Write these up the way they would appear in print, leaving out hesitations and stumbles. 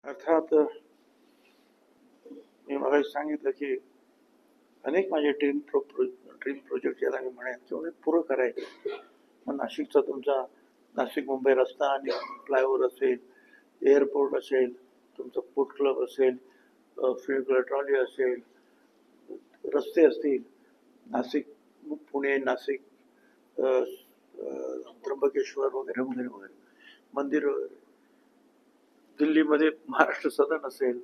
अर्थात मी मगाशी सांगितलं की अनेक माझे ड्रीम प्रोजेक्ट ज्याला मी म्हणेन तेवढे पुरं करायचे. मग नाशिकचा तुमचा नाशिक मुंबई रस्ता आणि फ्लायओव्हर असेल, एअरपोर्ट असेल, तुमचं पोर्ट क्लब असेल, फिल्ड ट्रॉली असेल, रस्ते असतील, नाशिक पुणे नाशिक त्र्यंबकेश्वर वगैरे वगैरे वगैरे, मंदिर वगैरे, दिल्लीमध्ये महाराष्ट्र सदन असेल.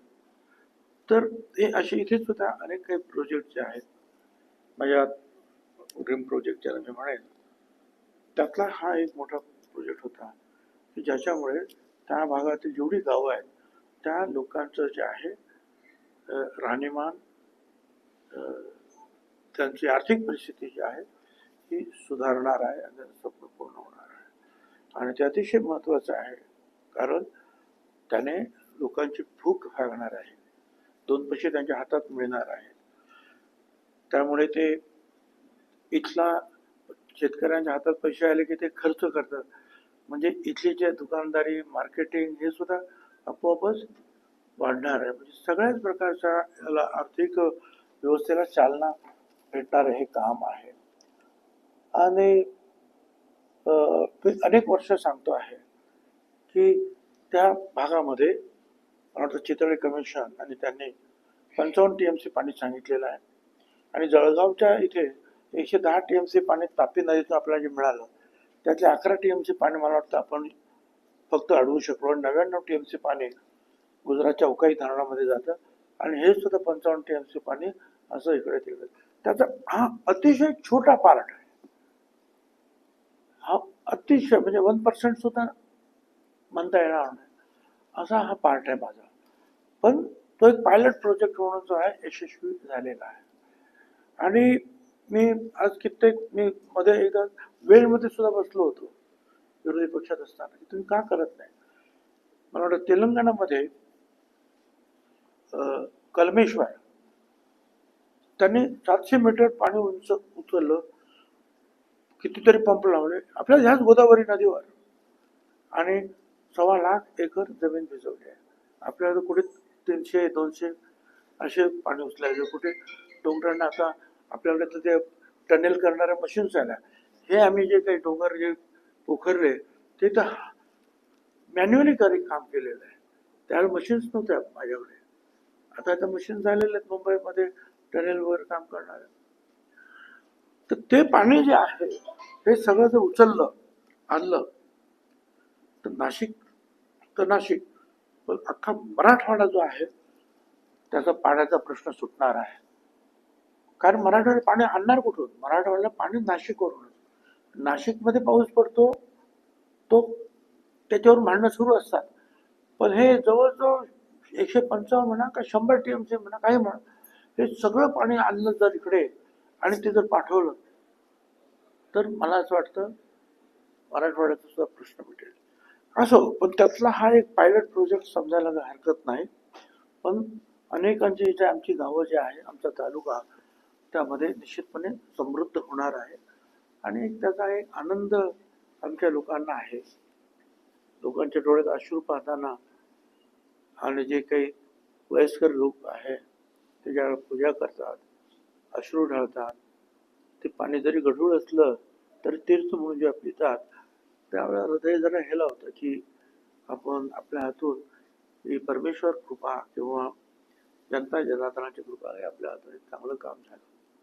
तर हे असे इथेच सुद्धा अनेक काही प्रोजेक्ट जे आहेत माझ्या ड्रीम प्रोजेक्ट ज्याला मी म्हणेन त्यातला हा एक मोठा प्रोजेक्ट होता की ज्याच्यामुळे त्या भागातील जेवढी गावं आहेत त्या लोकांचं जे आहे राहणीमान, त्यांची आर्थिक परिस्थिती जी आहे ही सुधारणार आहे आणि स्वप्न पूर्ण होणार आहे. आणि ते अतिशय महत्त्वाचं आहे कारण त्याने लोकांची भूक भागणार आहे, दोन पैसे त्यांच्या हातात मिळणार आहेत. त्यामुळे ते इथला शेतकऱ्यांच्या हातात पैसे आले की ते खर्च करतात, म्हणजे इथली जे दुकानदारी मार्केटिंग हे सुद्धा आपोआपच वाढणार आहे. म्हणजे सगळ्याच प्रकारच्या याला आर्थिक व्यवस्थेला चालना भेटणार हे काम आहे. आणि अनेक वर्ष सांगतो आहे की त्या भागामध्ये मला वाटतं चितळे कमिशन आणि त्यांनी 55 TMC पाणी सांगितलेलं आहे. आणि जळगावच्या इथे 110 TMC पाणी तापी नदीतून आपल्याला जे मिळालं त्यातले 11 TMC पाणी मला वाटतं आपण फक्त अडवू शकलो. 99 TMC पाणी गुजरातच्या उकाई धरणामध्ये जातं आणि हे सुद्धा 55 TMC पाणी असं इकडे तिकडे. त्याचा हा अतिशय छोटा पार्ट आहे. हा अतिशय म्हणजे 1% सुद्धा म्हणता येणार नाही असा हा पार्ट आहे माझा. पण तो एक पायलट प्रोजेक्ट म्हणून जो आहे यशस्वी झालेला आहे. आणि मी आज कित्येक मी मध्ये एकदा वेळमध्ये सुद्धा बसलो होतो विरोधी पक्षात असताना की तुम्ही का करत नाही. मला वाटतं तेलंगणामध्ये कलमेश्वर त्यांनी 700 मीटर पाणी उंच उचललं, कितीतरी पंप लावले आपल्या ह्याच गोदावरी नदीवर आणि 1.25 लाख एकर जमीन भिजवली आहे. आपल्याला कुठे 300-200 असे पाणी उचलायचे, कुठे डोंगरांना आता आपल्याकडे ते टनेल करणाऱ्या मशीन्स आल्या. हे आम्ही जे काही डोंगर जे पोखरले ते तर मॅन्युअली काम केलेलं आहे. त्यावेळेला मशीन्स नव्हत्या माझ्याकडे. आता त्या मशीन झालेल्या आहेत मुंबईमध्ये टनेलवर काम करणाऱ्या. तर ते पाणी जे आहे हे सगळं जर उचललं आणलं तर नाशिक पण अख्खा मराठवाडा जो आहे त्याचा पाण्याचा प्रश्न सुटणार आहे. कारण मराठवाड्यात पाणी आणणार कुठून? मराठवाड्याला पाणी नाशिकवरून. नाशिकमध्ये पाऊस पडतो तो त्याच्यावर भांडणं सुरू असतात. पण हे जवळजवळ 155 म्हणा का 100 TMC म्हणा काही म्हणा हे सगळं पाणी आणलं जर इकडे आणि ते जर पाठवलं तर मला असं वाटतं मराठवाड्याचा सुद्धा प्रश्न मिटेल. असो, पण त्यातला हा एक पायलट प्रोजेक्ट समजायला हरकत नाही. पण अनेकांची इथे आमची गावं जे आहे आमचा तालुका त्यामध्ये निश्चितपणे समृद्ध होणार आहे. आणि त्याचा एक आनंद आमच्या लोकांना आहे. लोकांच्या डोळ्यात अश्रू पाहताना आणि जे काही वयस्कर लोक आहे ते ज्यावेळेला पूजा करतात, अश्रू ढाळतात, ते पाणी जरी गढूळ असलं तरी तीर्थ म्हणून जेव्हा पितात त्यावेळेला हृदय जरा हेला होतं की आपण आपल्या हातून ही परमेश्वर कृपा किंवा जनता जनार्दनाची कृपा आहे आपल्या हातून चांगलं काम झालं.